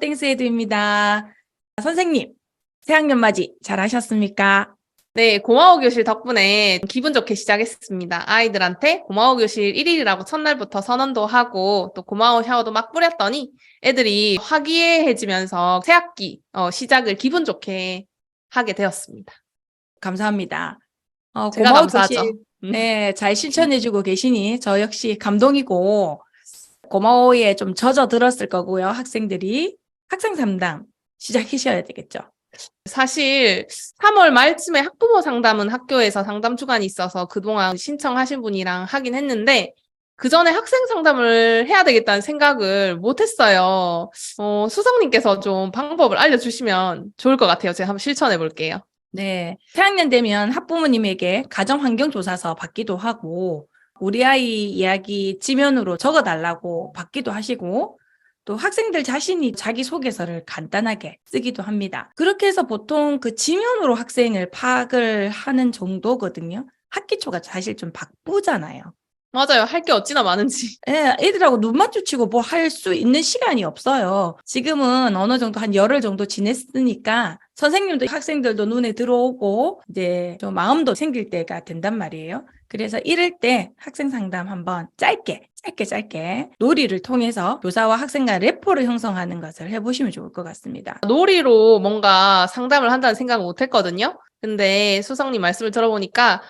땡스 에듀입니다. 선생님, 새학년 맞이 잘 하셨습니까? 네, 고마워 교실 덕분에 기분 좋게 시작했습니다. 아이들한테 고마워 교실 1일이라고 첫날부터 선언도 하고 또 고마워 샤워도 막 뿌렸더니 애들이 화기애애해지면서 새학기 시작을 기분 좋게 하게 되었습니다. 감사합니다. 제가 고마워 교실, 감사하죠. 네, 잘 실천해주고 계시니 저 역시 감동이고 고마워에 좀 젖어 들었을 거고요. 학생들이 학생 상담 시작하셔야 되겠죠. 사실 3월 말쯤에 학부모 상담은 학교에서 상담 주간이 있어서 그동안 신청하신 분이랑 하긴 했는데 그 전에 학생 상담을 해야 되겠다는 생각을 못 했어요. 수성님께서 좀 방법을 알려주시면 좋을 것 같아요. 제가 한번 실천해 볼게요. 네, 새학년 되면 학부모님에게 가정환경조사서 받기도 하고 우리 아이 이야기 지면으로 적어달라고 받기도 하시고 또 학생들 자신이 자기소개서를 간단하게 쓰기도 합니다. 그렇게 해서 보통 그 지면으로 학생을 파악을 하는 정도거든요. 학기 초가 사실 좀 바쁘잖아요. 맞아요. 할 게 어찌나 많은지. 예, 애들하고 눈 마주치고 뭐 할 수 있는 시간이 없어요. 지금은 어느 정도 한 열흘 정도 지냈으니까 선생님도 학생들도 눈에 들어오고 이제 좀 마음도 생길 때가 된단 말이에요. 그래서 이럴 때 학생 상담 한번 짧게 놀이를 통해서 교사와 학생 간 래포를 형성하는 것을 해보시면 좋을 것 같습니다. 놀이로 뭔가 상담을 한다는 생각을 못 했거든요. 근데 수성님 말씀을 들어보니까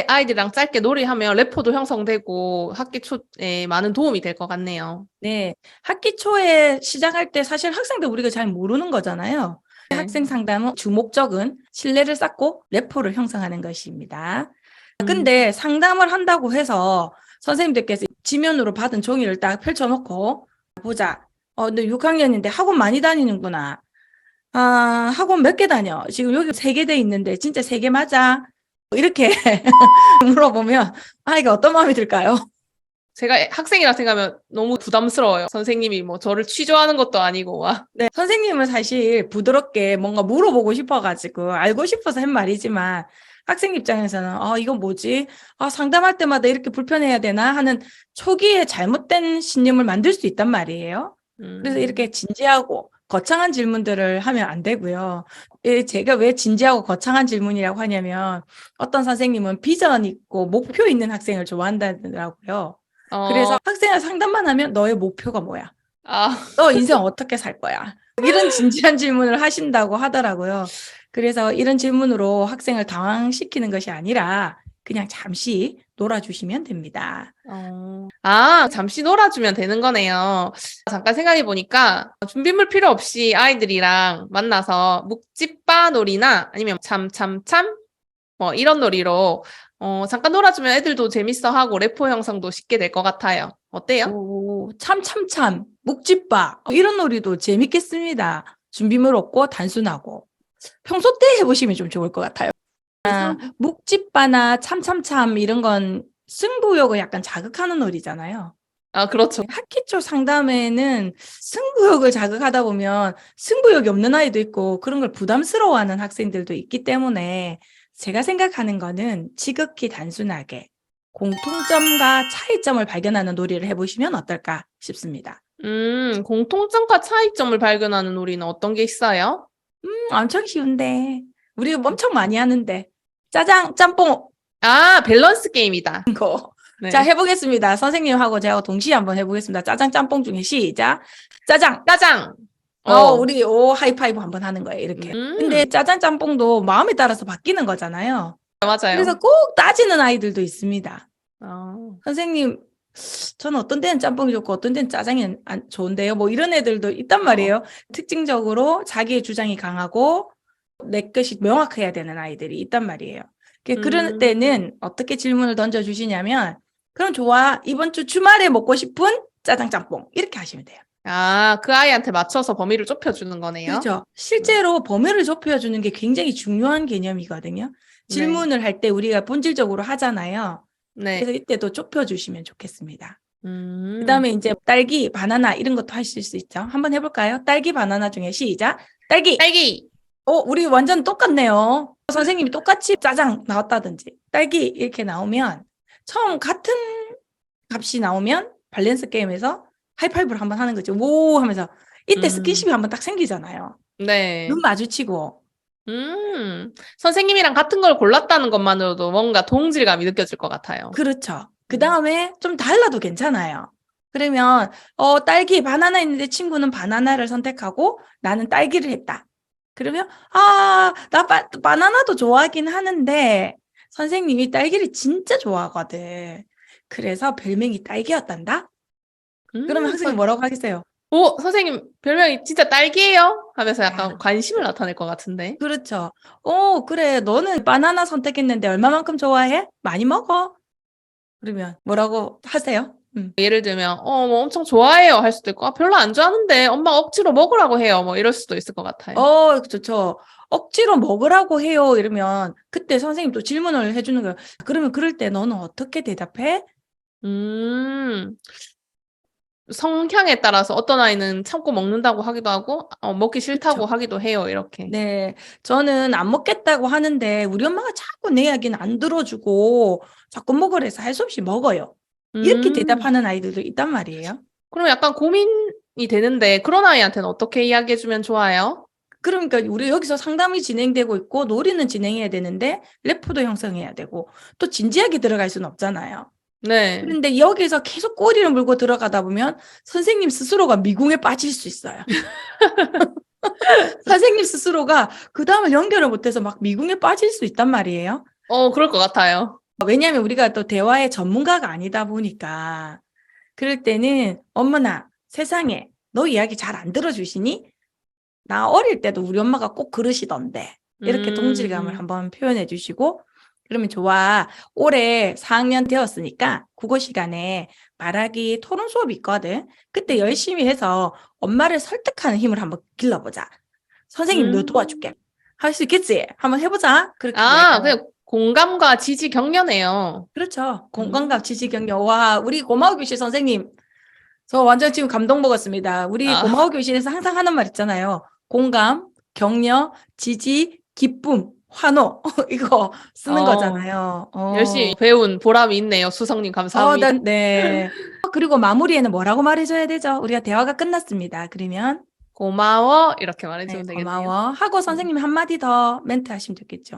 아이들이랑 짧게 놀이하면 래포도 형성되고 학기 초에 많은 도움이 될 것 같네요. 네, 학기 초에 시작할 때 사실 학생들 우리가 잘 모르는 거잖아요. 네. 학생 상담은 주목적은 신뢰를 쌓고 래포를 형성하는 것입니다. 근데 상담을 한다고 해서 선생님들께서 지면으로 받은 종이를 딱 펼쳐놓고 보자. 너 6학년인데 학원 많이 다니는구나. 아, 학원 몇 개 다녀? 지금 여기 3개 돼 있는데 진짜 3개 맞아? 이렇게 물어보면 아이가 어떤 마음이 들까요? 제가 학생이라 생각하면 너무 부담스러워요. 선생님이 뭐 저를 취조하는 것도 아니고 와. 네, 선생님은 사실 부드럽게 뭔가 물어보고 싶어가지고 알고 싶어서 한 말이지만 학생 입장에서는 이건 뭐지? 상담할 때마다 이렇게 불편해야 되나 하는 초기에 잘못된 신념을 만들 수 있단 말이에요. 그래서 이렇게 진지하고 거창한 질문들을 하면 안 되고요. 제가 왜 진지하고 거창한 질문이라고 하냐면 어떤 선생님은 비전 있고 목표 있는 학생을 좋아한다더라고요. 그래서 학생을 상담만 하면 너의 목표가 뭐야? 너 인생 어떻게 살 거야? 이런 진지한 질문을 하신다고 하더라고요. 그래서 이런 질문으로 학생을 당황시키는 것이 아니라 그냥 잠시 놀아주시면 됩니다. 잠시 놀아주면 되는 거네요. 잠깐 생각해 보니까 준비물 필요 없이 아이들이랑 만나서 묵찌빠 놀이나 아니면 참참참 뭐 이런 놀이로 잠깐 놀아주면 애들도 재밌어하고 래포 형성도 쉽게 될 것 같아요. 어때요? 오, 묵찌빠 이런 놀이도 재밌겠습니다. 준비물 없고 단순하고 평소 때 해보시면 좀 좋을 것 같아요. 묵찌빠나 참참참 이런 건 승부욕을 약간 자극하는 놀이잖아요. 그렇죠. 학기 초 상담에는 승부욕을 자극하다 보면 승부욕이 없는 아이도 있고 그런 걸 부담스러워하는 학생들도 있기 때문에 제가 생각하는 거는 지극히 단순하게 공통점과 차이점을 발견하는 놀이를 해보시면 어떨까 싶습니다. 공통점과 차이점을 발견하는 놀이는 어떤 게 있어요? 엄청 쉬운데 우리 엄청 많이 하는데 짜장, 짬뽕 밸런스 게임이다. 거. 네. 자, 해보겠습니다. 선생님하고 제가 동시에 한번 해보겠습니다. 짜장, 짬뽕 중에 시작. 짜장. 짜장. 우리 하이파이브 한번 하는 거예요. 이렇게. 근데 짜장, 짬뽕도 마음에 따라서 바뀌는 거잖아요. 맞아요. 그래서 꼭 따지는 아이들도 있습니다. 어. 선생님, 저는 어떤 데는 짬뽕이 좋고 어떤 데는 짜장이 안 좋은데요. 뭐 이런 애들도 있단 말이에요. 특징적으로 자기의 주장이 강하고 내 것이 명확해야 되는 아이들이 있단 말이에요. 그런 때는 어떻게 질문을 던져주시냐면 그럼 좋아. 이번 주 주말에 먹고 싶은 짜장 짬뽕. 이렇게 하시면 돼요. 그 아이한테 맞춰서 범위를 좁혀주는 거네요. 그렇죠. 실제로 범위를 좁혀주는 게 굉장히 중요한 개념이거든요. 질문을 할 때 우리가 본질적으로 하잖아요. 네. 그래서 이때도 좁혀주시면 좋겠습니다. 음. 그다음에 이제 딸기, 바나나 이런 것도 하실 수 있죠. 한번 해볼까요? 딸기, 바나나 중에 시작. 딸기. 딸기. 우리 완전 똑같네요. 선생님이 똑같이 짜장 나왔다든지 딸기 이렇게 나오면 처음 같은 값이 나오면 밸런스 게임에서 하이파이브를 한번 하는 거죠. 오 하면서 이때 음, 스킨십이 한번 딱 생기잖아요. 네. 눈 마주치고. 선생님이랑 같은 걸 골랐다는 것만으로도 뭔가 동질감이 느껴질 것 같아요. 그렇죠. 그 음. 다음에 좀 달라도 괜찮아요. 그러면, 딸기, 바나나 있는데 친구는 바나나를 선택하고 나는 딸기를 했다. 그러면, 나 바나나도 좋아하긴 하는데 선생님이 딸기를 진짜 좋아하거든. 그래서 별명이 딸기였단다? 그러면 학생이 선, 뭐라고 하겠어요? 선생님 별명이 진짜 딸기예요? 하면서 약간 야, 관심을 나타낼 것 같은데. 그렇죠. 그래. 너는 바나나 선택했는데 얼마만큼 좋아해? 많이 먹어. 그러면 뭐라고 하세요? 예를 들면, 뭐 엄청 좋아해요 할 수도 있고, 별로 안 좋아하는데 엄마가 억지로 먹으라고 해요. 뭐 이럴 수도 있을 것 같아요. 좋죠. 억지로 먹으라고 해요. 이러면 그때 선생님 또 질문을 해주는 거예요. 그러면 그럴 때 너는 어떻게 대답해? 음, 성향에 따라서 어떤 아이는 참고 먹는다고 하기도 하고, 먹기 싫다고 그렇죠. 하기도 해요. 이렇게. 네, 저는 안 먹겠다고 하는데 우리 엄마가 자꾸 내 이야기는 안 들어주고 자꾸 먹으래서 할 수 없이 먹어요. 이렇게 음, 대답하는 아이들도 있단 말이에요. 그럼 약간 고민이 되는데, 그런 아이한테는 어떻게 이야기해주면 좋아요? 그러니까 우리 여기서 상담이 진행되고 있고 놀이는 진행해야 되는데 래퍼도 형성해야 되고 또 진지하게 들어갈 수는 없잖아요. 네. 그런데 여기서 계속 꼬리를 물고 들어가다 보면 선생님 스스로가 미궁에 빠질 수 있어요. 선생님 스스로가 그 다음을 연결을 못해서 막 미궁에 빠질 수 있단 말이에요. 그럴 것 같아요. 왜냐하면 우리가 또 대화의 전문가가 아니다 보니까 그럴 때는 어머나 세상에 너 이야기 잘 안 들어주시니? 나 어릴 때도 우리 엄마가 꼭 그러시던데. 이렇게 동질감을 음, 한번 표현해 주시고, 그러면 좋아. 올해 4학년 되었으니까 국어 시간에 말하기 토론 수업이 있거든. 그때 열심히 해서 엄마를 설득하는 힘을 한번 길러보자. 선생님이 너 도와줄게. 음. 할 수 있겠지? 한번 해보자. 그렇게 이야기하면. 그냥 공감과 지지 격려네요. 그렇죠. 공감각, 음. 지지, 격려. 와, 우리 고마워 교실 선생님. 저 완전 지금 감동 먹었습니다. 우리 아, 고마워 교실에서 항상 하는 말 있잖아요. 공감, 격려, 지지, 기쁨, 환호. 이거 쓰는 어, 거잖아요. 열심히 배운 보람이 있네요. 수성님, 감사합니다. 네. 그리고 마무리에는 뭐라고 말해줘야 되죠? 우리가 대화가 끝났습니다. 그러면, 고마워. 이렇게 네, 말해주면 되겠네요. 고마워. 하고 음, 선생님이 한마디 더 멘트 하시면 좋겠죠.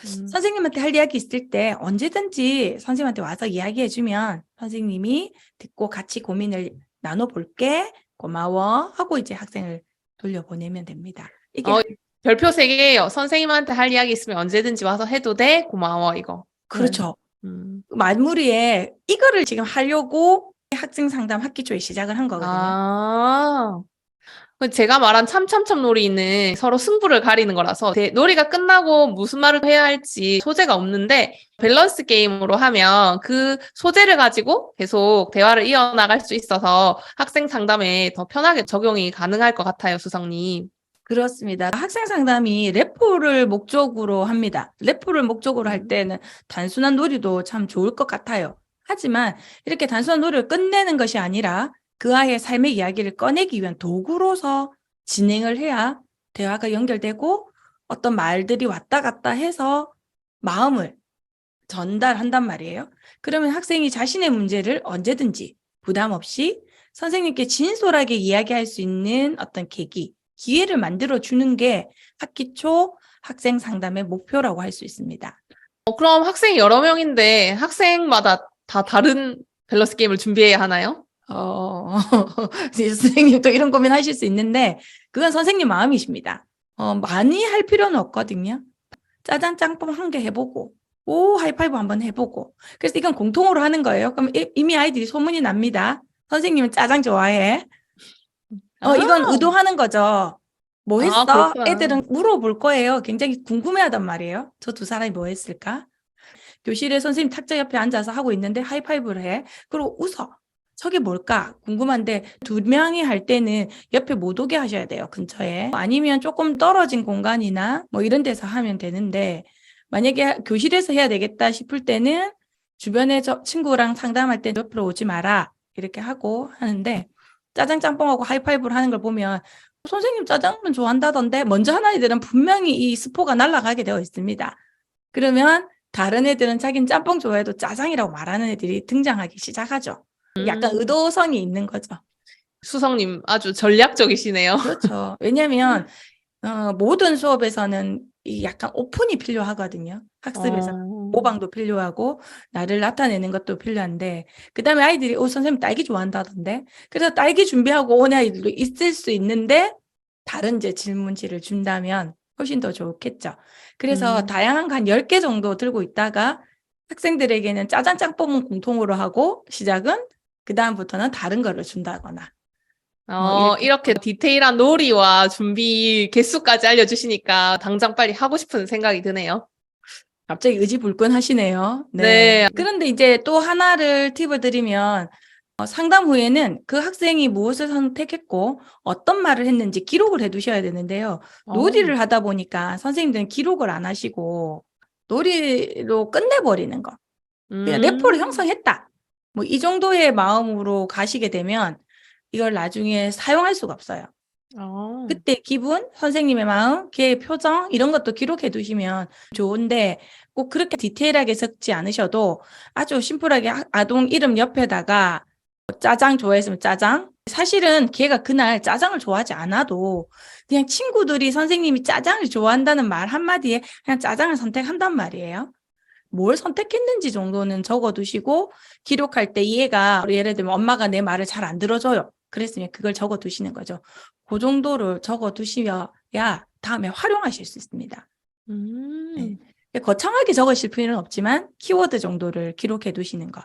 음. 선생님한테 할 이야기 있을 때 언제든지 선생님한테 와서 이야기해주면 선생님이 듣고 같이 고민을 나눠볼게. 고마워. 하고 이제 학생을 돌려보내면 됩니다. 이게 어, 별표 3개예요. 선생님한테 할 이야기 있으면 언제든지 와서 해도 돼. 고마워, 이거. 네. 그렇죠. 음. 마무리에 이거를 지금 하려고 학생 상담 학기 초에 시작을 한 거거든요. 아, 제가 말한 참참참 놀이는 서로 승부를 가리는 거라서 놀이가 끝나고 무슨 말을 해야 할지 소재가 없는데 밸런스 게임으로 하면 그 소재를 가지고 계속 대화를 이어나갈 수 있어서 학생 상담에 더 편하게 적용이 가능할 것 같아요, 수성님. 그렇습니다. 학생 상담이 레포를 목적으로 합니다. 레포를 목적으로 할 음. 때는 단순한 놀이도 참 좋을 것 같아요. 하지만 이렇게 단순한 놀이를 끝내는 것이 아니라 그 아이의 삶의 이야기를 꺼내기 위한 도구로서 진행을 해야 대화가 연결되고 어떤 말들이 왔다 갔다 해서 마음을 전달한단 말이에요. 그러면 학생이 자신의 문제를 언제든지 부담 없이 선생님께 진솔하게 이야기할 수 있는 어떤 계기, 기회를 만들어 주는 게 학기 초 학생 상담의 목표라고 할 수 있습니다. 그럼 학생이 여러 명인데 학생마다 다 다른 밸런스 게임을 준비해야 하나요? 선생님도 이런 고민 하실 수 있는데, 그건 선생님 마음이십니다. 많이 할 필요는 없거든요. 짜장 짬뽕 한 개 해보고, 오, 하이파이브 한번 해보고. 그래서 이건 공통으로 하는 거예요. 그럼 이미 아이들이 소문이 납니다. 선생님은 짜장 좋아해. 이건 아, 의도하는 거죠. 뭐 했어? 그렇구나. 애들은 물어볼 거예요. 굉장히 궁금해하단 말이에요. 저 두 사람이 뭐 했을까? 교실에 선생님 탁자 옆에 앉아서 하고 있는데 하이파이브를 해. 그리고 웃어. 저게 뭘까? 궁금한데 두 명이 할 때는 옆에 못 오게 하셔야 돼요. 근처에. 아니면 조금 떨어진 공간이나 뭐 이런 데서 하면 되는데 만약에 교실에서 해야 되겠다 싶을 때는 주변에 저 친구랑 상담할 때 옆으로 오지 마라. 이렇게 하고 하는데 짜장 짬뽕하고 하이파이브를 하는 걸 보면 선생님 짜장면 좋아한다던데 먼저 하는 애들은 분명히 이 스포가 날아가게 되어 있습니다. 그러면 다른 애들은 자기는 짬뽕 좋아해도 짜장이라고 말하는 애들이 등장하기 시작하죠. 약간 음. 의도성이 있는 거죠. 수성님 아주 전략적이시네요. 그렇죠. 왜냐하면 모든 수업에서는 이 약간 오픈이 필요하거든요. 학습에서 어, 모방도 필요하고 나를 나타내는 것도 필요한데 그다음에 아이들이 선생님 딸기 좋아한다던데 그래서 딸기 준비하고 온 아이들도 있을 수 있는데 다른 이제 질문지를 준다면 훨씬 더 좋겠죠. 그래서 음. 다양한 거 한 10개 정도 들고 있다가 학생들에게는 짜장 짬뽕은 공통으로 하고 시작은 그다음부터는 다른 거를 준다거나 뭐 이렇게 이렇게 디테일한 놀이와 준비 개수까지 알려주시니까 당장 빨리 하고 싶은 생각이 드네요. 갑자기 의지불끈하시네요. 네. 네. 그런데 이제 또 하나를 팁을 드리면 상담 후에는 그 학생이 무엇을 선택했고 어떤 말을 했는지 기록을 해두셔야 되는데요. 어, 놀이를 하다 보니까 선생님들은 기록을 안 하시고 놀이로 끝내버리는 거. 그냥 레포를 음, 형성했다. 뭐 이 정도의 마음으로 가시게 되면 이걸 나중에 사용할 수가 없어요. 어, 그때 기분, 선생님의 마음, 걔의 표정 이런 것도 기록해 두시면 좋은데 꼭 그렇게 디테일하게 적지 않으셔도 아주 심플하게 아동 이름 옆에다가 짜장 좋아했으면 짜장. 사실은 걔가 그날 짜장을 좋아하지 않아도 그냥 친구들이 선생님이 짜장을 좋아한다는 말 한마디에 그냥 짜장을 선택한단 말이에요. 뭘 선택했는지 정도는 적어두시고 기록할 때 얘가 예를 들면 엄마가 내 말을 잘 안 들어줘요. 그랬으면 그걸 적어두시는 거죠. 그 정도를 적어두시면 다음에 활용하실 수 있습니다. 네. 음, 거창하게 적으실 필요는 없지만 키워드 정도를 기록해 두시는 거.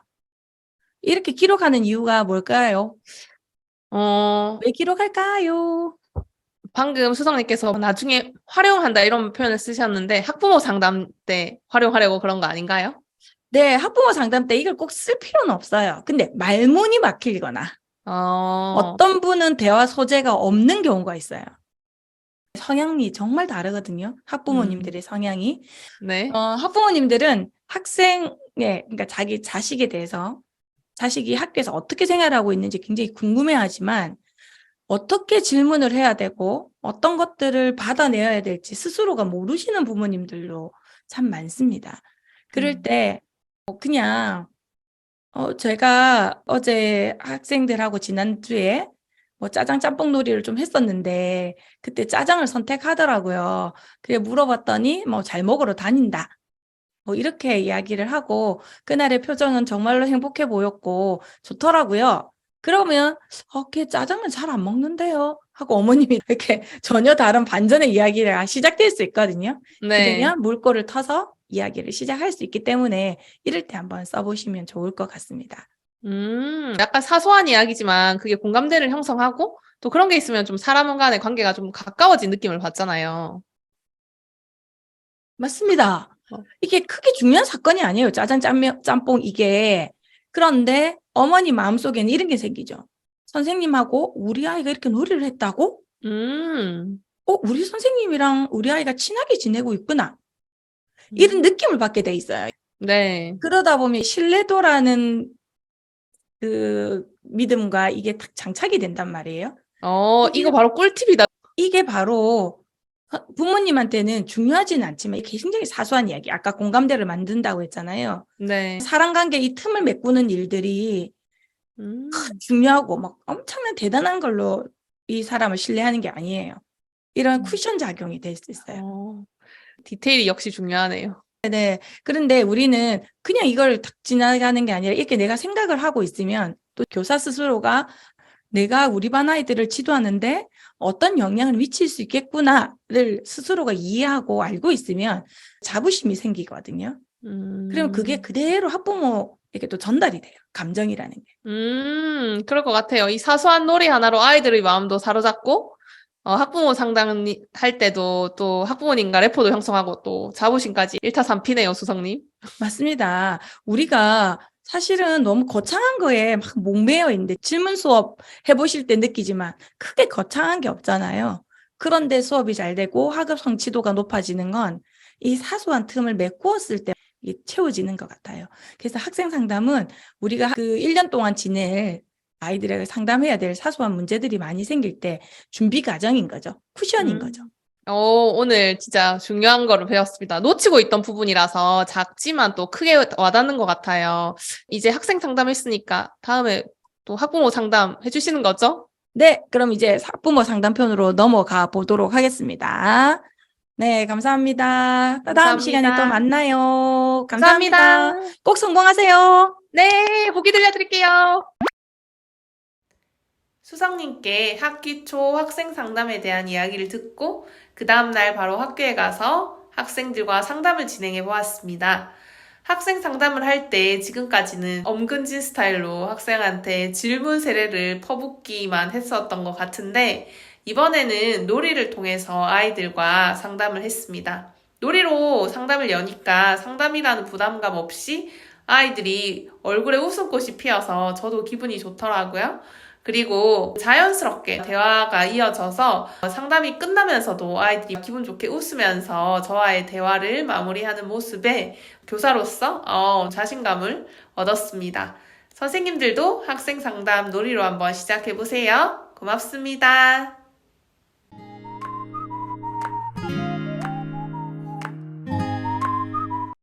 이렇게 기록하는 이유가 뭘까요? 어, 왜 기록할까요? 방금 수성님께서 나중에 활용한다 이런 표현을 쓰셨는데 학부모 상담 때 활용하려고 그런 거 아닌가요? 네, 학부모 상담 때 이걸 꼭 쓸 필요는 없어요. 근데 말문이 막히거나 어, 어떤 분은 대화 소재가 없는 경우가 있어요. 성향이 정말 다르거든요. 학부모님들의 성향이. 네. 학부모님들은 학생의, 그러니까 자기 자식에 대해서 자식이 학교에서 어떻게 생활하고 있는지 굉장히 궁금해하지만 어떻게 질문을 해야 되고 어떤 것들을 받아내야 될지 스스로가 모르시는 부모님들도 참 많습니다. 그럴 음, 때 그냥 제가 어제 학생들하고 지난주에 뭐 짜장 짬뽕 놀이를 좀 했었는데 그때 짜장을 선택하더라고요. 그래 물어봤더니 뭐 잘 먹으러 다닌다. 뭐 이렇게 이야기를 하고 그날의 표정은 정말로 행복해 보였고 좋더라고요. 그러면 걔 짜장은 잘 안 먹는데요. 하고 어머님이 이렇게 전혀 다른 반전의 이야기가 시작될 수 있거든요. 이렇게 네. 되면 물꼬를 터서 이야기를 시작할 수 있기 때문에 이럴 때 한번 써보시면 좋을 것 같습니다. 약간 사소한 이야기지만 그게 공감대를 형성하고 또 그런 게 있으면 좀 사람 간의 관계가 좀 가까워진 느낌을 받잖아요. 맞습니다. 어, 이게 크게 중요한 사건이 아니에요. 짜장, 짬뽕 이게. 그런데 어머니 마음속에는 이런 게 생기죠. 선생님하고 우리 아이가 이렇게 놀이를 했다고? 음, 우리 선생님이랑 우리 아이가 친하게 지내고 있구나. 이런 음, 느낌을 받게 돼 있어요. 네. 그러다 보면 신뢰도라는 그 믿음과 이게 딱 장착이 된단 말이에요. 이거 이게, 바로 꿀팁이다. 이게 바로 부모님한테는 중요하지는 않지만 이게 굉장히 사소한 이야기. 아까 공감대를 만든다고 했잖아요. 네. 사람 관계 이 틈을 메꾸는 일들이 음, 중요하고 막 엄청난 대단한 걸로 이 사람을 신뢰하는 게 아니에요. 이런 음. 쿠션 작용이 될 수 있어요. 어, 디테일이 역시 중요하네요. 네. 그런데 우리는 그냥 이걸 탁 지나가는 게 아니라 이렇게 내가 생각을 하고 있으면 또 교사 스스로가 내가 우리 반 아이들을 지도하는데 어떤 영향을 미칠 수 있겠구나를 스스로가 이해하고 알고 있으면 자부심이 생기거든요. 그러면 그게 음, 그대로 학부모에게 또 전달이 돼요. 감정이라는 게. 그럴 것 같아요. 이 사소한 놀이 하나로 아이들의 마음도 사로잡고, 학부모 상담할 때도 또 학부모님과 레포도 형성하고 또 자부심까지 일타삼피네요, 수성님. 맞습니다. 우리가 사실은 너무 거창한 거에 막 목매여 있는데 질문 수업 해보실 때 느끼지만 크게 거창한 게 없잖아요. 그런데 수업이 잘 되고 학업 성취도가 높아지는 건 이 사소한 틈을 메꾸었을 때 이게 채워지는 것 같아요. 그래서 학생 상담은 우리가 그 1년 동안 지낼 아이들에게 상담해야 될 사소한 문제들이 많이 생길 때 준비 과정인 거죠. 쿠션인 거죠. 음. 오늘 진짜 중요한 거를 배웠습니다. 놓치고 있던 부분이라서 작지만 또 크게 와닿는 것 같아요. 이제 학생 상담했으니까 다음에 또 학부모 상담 해주시는 거죠? 네, 그럼 이제 학부모 상담편으로 넘어가 보도록 하겠습니다. 네, 감사합니다. 또 다음 시간에 또 감사합니다. 만나요. 감사합니다. 감사합니다. 꼭 성공하세요. 네, 보기 들려드릴게요. 수성님께 학기 초 학생 상담에 대한 이야기를 듣고 그 다음날 바로 학교에 가서 학생들과 상담을 진행해 보았습니다. 학생 상담을 할 때 지금까지는 엄근진 스타일로 학생한테 질문 세례를 퍼붓기만 했었던 것 같은데 이번에는 놀이를 통해서 아이들과 상담을 했습니다. 놀이로 상담을 여니까 상담이라는 부담감 없이 아이들이 얼굴에 웃음꽃이 피어서 저도 기분이 좋더라고요. 그리고 자연스럽게 대화가 이어져서 상담이 끝나면서도 아이들이 기분 좋게 웃으면서 저와의 대화를 마무리하는 모습에 교사로서 자신감을 얻었습니다. 선생님들도 학생 상담 놀이로 한번 시작해보세요. 고맙습니다.